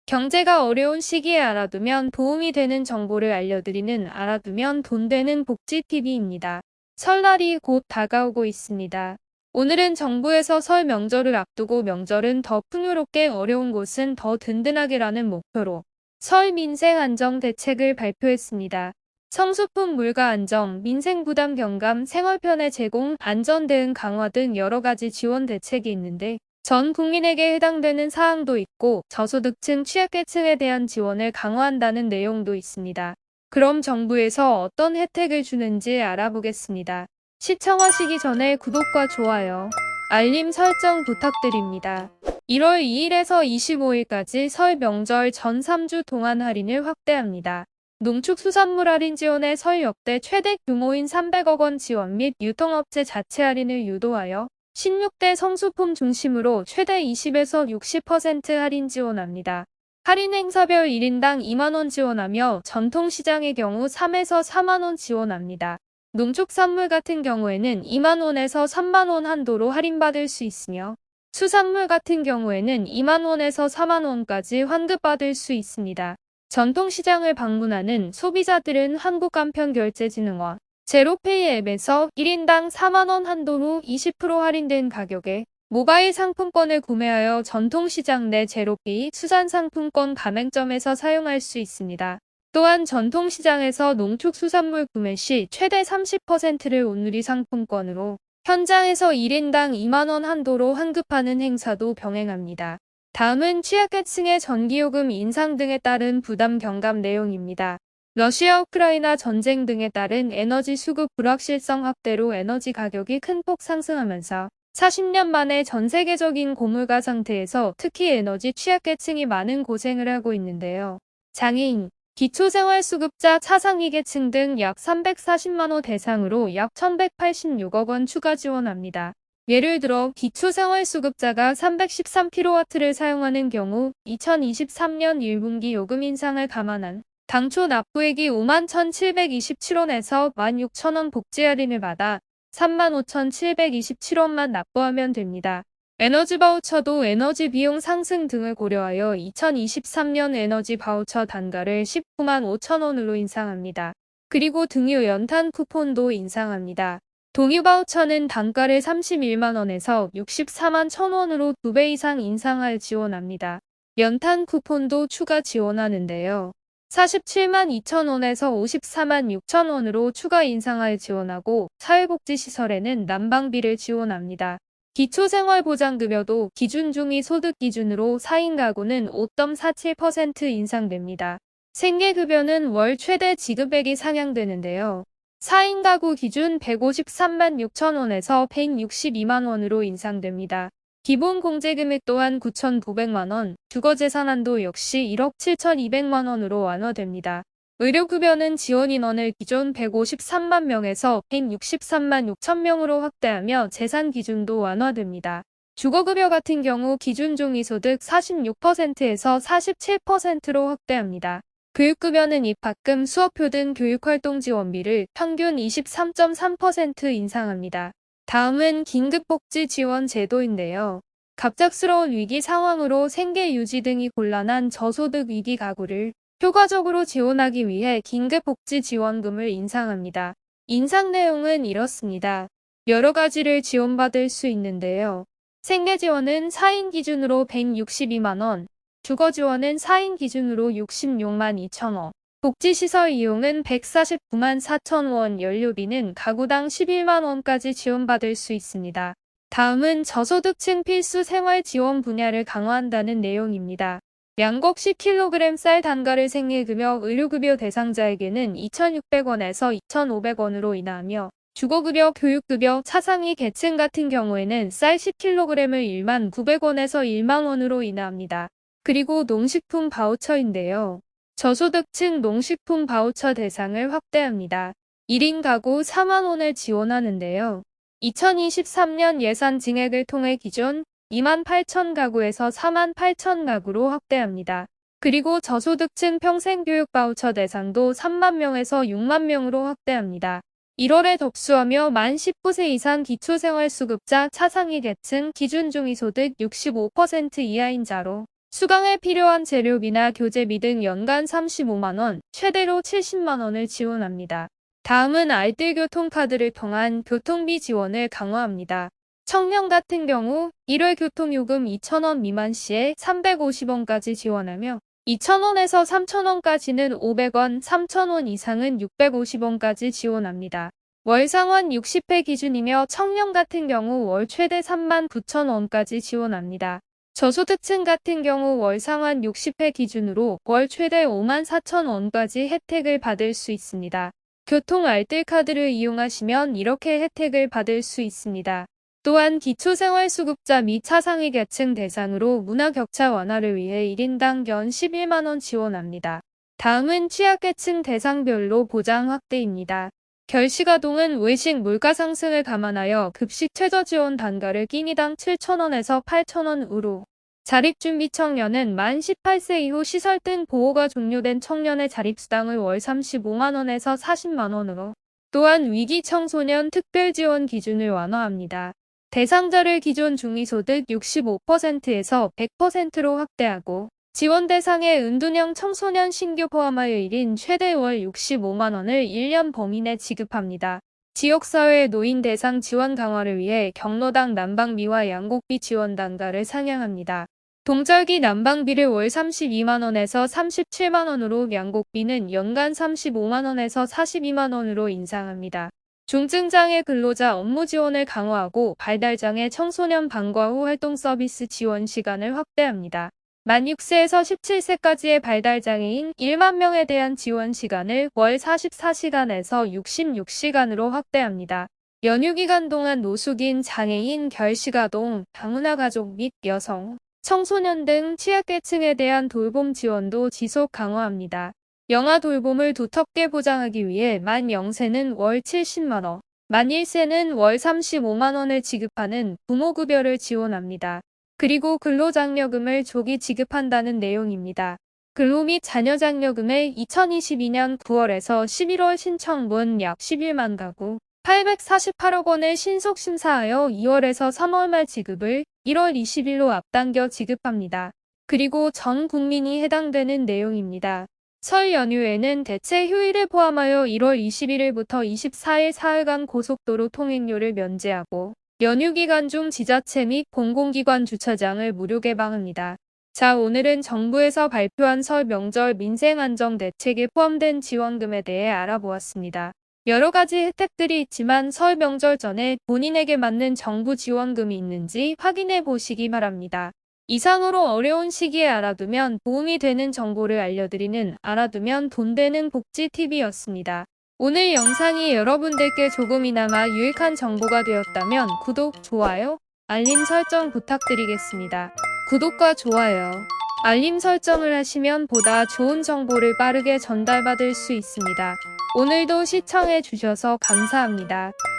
경제가 어려운 시기에 알아두면 도움이 되는 정보를 알려드리는 알아두면 돈 되는 복지TV입니다. 설날이 곧 다가오고 있습니다. 오늘은 정부에서 설 명절을 앞두고 명절은 더 풍요롭게 어려운 곳은 더 든든하게라는 목표로 설 민생 안정 대책을 발표했습니다. 성수품 물가 안정, 민생 부담 경감, 생활편의 제공, 안전 대응 강화 등 여러 가지 지원 대책이 있는데 전 국민에게 해당되는 사항도 있고 저소득층 취약계층에 대한 지원을 강화한다는 내용도 있습니다. 그럼 정부에서 어떤 혜택을 주는지 알아보겠습니다. 시청하시기 전에 구독과 좋아요, 알림 설정 부탁드립니다. 1월 2일에서 25일까지 설 명절 전 3주 동안 할인을 확대합니다. 농축수산물 할인 지원에 설 역대 최대 규모인 300억 원 지원 및 유통업체 자체 할인을 유도하여 16대 성수품 중심으로 최대 20에서 60% 할인 지원합니다. 할인 행사별 1인당 2만원 지원하며 전통시장의 경우 3에서 4만원 지원합니다. 농축산물 같은 경우에는 2만원에서 3만원 한도로 할인받을 수 있으며 수산물 같은 경우에는 2만원에서 4만원까지 환급받을 수 있습니다. 전통시장을 방문하는 소비자들은 한국간편결제진흥원 제로페이 앱에서 1인당 4만원 한도로 20% 할인된 가격에 모바일 상품권을 구매하여 전통시장 내 제로페이 수산상품권 가맹점에서 사용할 수 있습니다. 또한 전통시장에서 농축수산물 구매 시 최대 30%를 온누리 상품권으로 현장에서 1인당 2만원 한도로 환급하는 행사도 병행합니다. 다음은 취약계층의 전기요금 인상 등에 따른 부담 경감 내용입니다. 러시아 우크라이나 전쟁 등에 따른 에너지 수급 불확실성 확대로 에너지 가격이 큰 폭 상승하면서 40년 만에 전 세계적인 고물가 상태에서 특히 에너지 취약계층이 많은 고생을 하고 있는데요. 장애인, 기초생활수급자 차상위 계층 등 약 340만 호 대상으로 약 1186억 원 추가 지원합니다. 예를 들어 기초생활수급자가 313kW를 사용하는 경우 2023년 1분기 요금 인상을 감안한 당초 납부액이 51,727원에서 16,000원 복지 할인을 받아 35,727원만 납부하면 됩니다. 에너지 바우처도 에너지 비용 상승 등을 고려하여 2023년 에너지 바우처 단가를 19만 5천원으로 인상합니다. 그리고 등유 연탄 쿠폰도 인상합니다. 동유 바우처는 단가를 31만원에서 64만 1,000원으로 2배 이상 인상할 지원합니다. 연탄 쿠폰도 추가 지원하는데요. 47만 2천원에서 54만 6천원으로 추가 인상할 지원하고 사회복지시설에는 난방비를 지원합니다. 기초생활보장급여도 기준 중위 소득 기준으로 4인 가구는 5.47% 인상됩니다. 생계급여는 월 최대 지급액이 상향되는데요. 4인 가구 기준 153만 6천원에서 162만원으로 인상됩니다. 기본공제금액 또한 9,900만원, 주거재산한도 역시 1억 7,200만원으로 완화됩니다. 의료급여는 지원인원을 기존 153만 명에서 163만 6천 명으로 확대하며 재산 기준도 완화됩니다. 주거급여 같은 경우 기준 종이소득 46%에서 47%로 확대합니다. 교육급여는 입학금, 수업료 등 교육활동 지원비를 평균 23.3% 인상합니다. 다음은 긴급복지 지원 제도인데요. 갑작스러운 위기 상황으로 생계 유지 등이 곤란한 저소득 위기 가구를 효과적으로 지원하기 위해 긴급복지 지원금을 인상합니다. 인상 내용은 이렇습니다. 여러 가지를 지원받을 수 있는데요. 생계지원은 4인 기준으로 162만원, 주거지원은 4인 기준으로 66만 2천원, 복지시설 이용은 149만 4천원, 연료비는 가구당 11만원까지 지원받을 수 있습니다. 다음은 저소득층 필수 생활 지원 분야를 강화한다는 내용입니다. 양곡 10kg 쌀 단가를 생계급여, 의료급여 대상자에게는 2,600원에서 2,500원으로 인하하며 주거급여, 교육급여, 차상위 계층 같은 경우에는 쌀 10kg을 1만 900원에서 1만 원으로 인하합니다. 그리고 농식품 바우처인데요. 저소득층 농식품 바우처 대상을 확대합니다. 1인 가구 4만 원을 지원하는데요. 2023년 예산 증액을 통해 기존 2만 8천 가구에서 4만 8천 가구로 확대합니다. 그리고 저소득층 평생교육 바우처 대상도 3만 명에서 6만 명으로 확대합니다. 1월에 덕수하며 만 19세 이상 기초생활수급자 차상위 계층 기준 중위소득 65% 이하인 자로 수강에 필요한 재료비나 교재비 등 연간 35만원, 최대로 70만원을 지원합니다. 다음은 알뜰교통카드를 통한 교통비 지원을 강화합니다. 청년 같은 경우 1월 교통요금 2,000원 미만 시에 350원까지 지원하며 2,000원에서 3,000원까지는 500원, 3,000원 이상은 650원까지 지원합니다. 월 상환 60회 기준이며 청년 같은 경우 월 최대 39,000원까지 지원합니다. 저소득층 같은 경우 월 상환 60회 기준으로 월 최대 54,000원까지 혜택을 받을 수 있습니다. 교통 알뜰카드를 이용하시면 이렇게 혜택을 받을 수 있습니다. 또한 기초생활수급자 및 차상위 계층 대상으로 문화격차 완화를 위해 1인당 연 11만원 지원합니다. 다음은 취약계층 대상별로 보장 확대입니다. 결시가동은 외식 물가 상승을 감안하여 급식 최저지원 단가를 끼니당 7,000원에서 8,000원으로, 자립준비 청년은 만 18세 이후 시설 등 보호가 종료된 청년의 자립수당을 월 35만원에서 40만원으로, 또한 위기 청소년 특별지원 기준을 완화합니다. 대상자를 기존 중위소득 65%에서 100%로 확대하고, 지원 대상에 은둔형 청소년 신규 포함하여 1인 최대 월 65만원을 1년 범위 내 지급합니다. 지역사회 노인 대상 지원 강화를 위해 경로당 난방비와 양곡비 지원 단가를 상향합니다. 동절기 난방비를 월 32만원에서 37만원으로 양곡비는 연간 35만원에서 42만원으로 인상합니다. 중증장애 근로자 업무 지원을 강화하고 발달장애 청소년 방과 후 활동 서비스 지원 시간을 확대합니다. 만 6세에서 17세까지의 발달장애인 1만 명에 대한 지원 시간을 월 44시간에서 66시간으로 확대합니다. 연휴기간 동안 노숙인, 장애인, 결시가동, 다문화 가족 및 여성, 청소년 등 취약계층에 대한 돌봄 지원도 지속 강화합니다. 영아 돌봄을 두텁게 보장하기 위해 만 0세는 월 70만원, 만 1세는 월 35만원을 지급하는 부모급여를 지원합니다. 그리고 근로장려금을 조기 지급한다는 내용입니다. 근로 및 자녀장려금을 2022년 9월에서 11월 신청분 약 11만 가구, 848억 원을 신속 심사하여 2월에서 3월 말 지급을 1월 20일로 앞당겨 지급합니다. 그리고 전 국민이 해당되는 내용입니다. 설 연휴에는 대체 휴일을 포함하여 1월 21일부터 24일 사흘간 고속도로 통행료를 면제하고 연휴 기간 중 지자체 및 공공기관 주차장을 무료 개방합니다. 자, 오늘은 정부에서 발표한 설 명절 민생안정 대책에 포함된 지원금에 대해 알아보았습니다. 여러 가지 혜택들이 있지만 설 명절 전에 본인에게 맞는 정부 지원금이 있는지 확인해 보시기 바랍니다. 이상으로 어려운 시기에 알아두면 도움이 되는 정보를 알려드리는 알아두면 돈 되는 복지TV였습니다. 오늘 영상이 여러분들께 조금이나마 유익한 정보가 되었다면 구독, 좋아요, 알림 설정 부탁드리겠습니다. 구독과 좋아요, 알림 설정을 하시면 보다 좋은 정보를 빠르게 전달받을 수 있습니다. 오늘도 시청해 주셔서 감사합니다.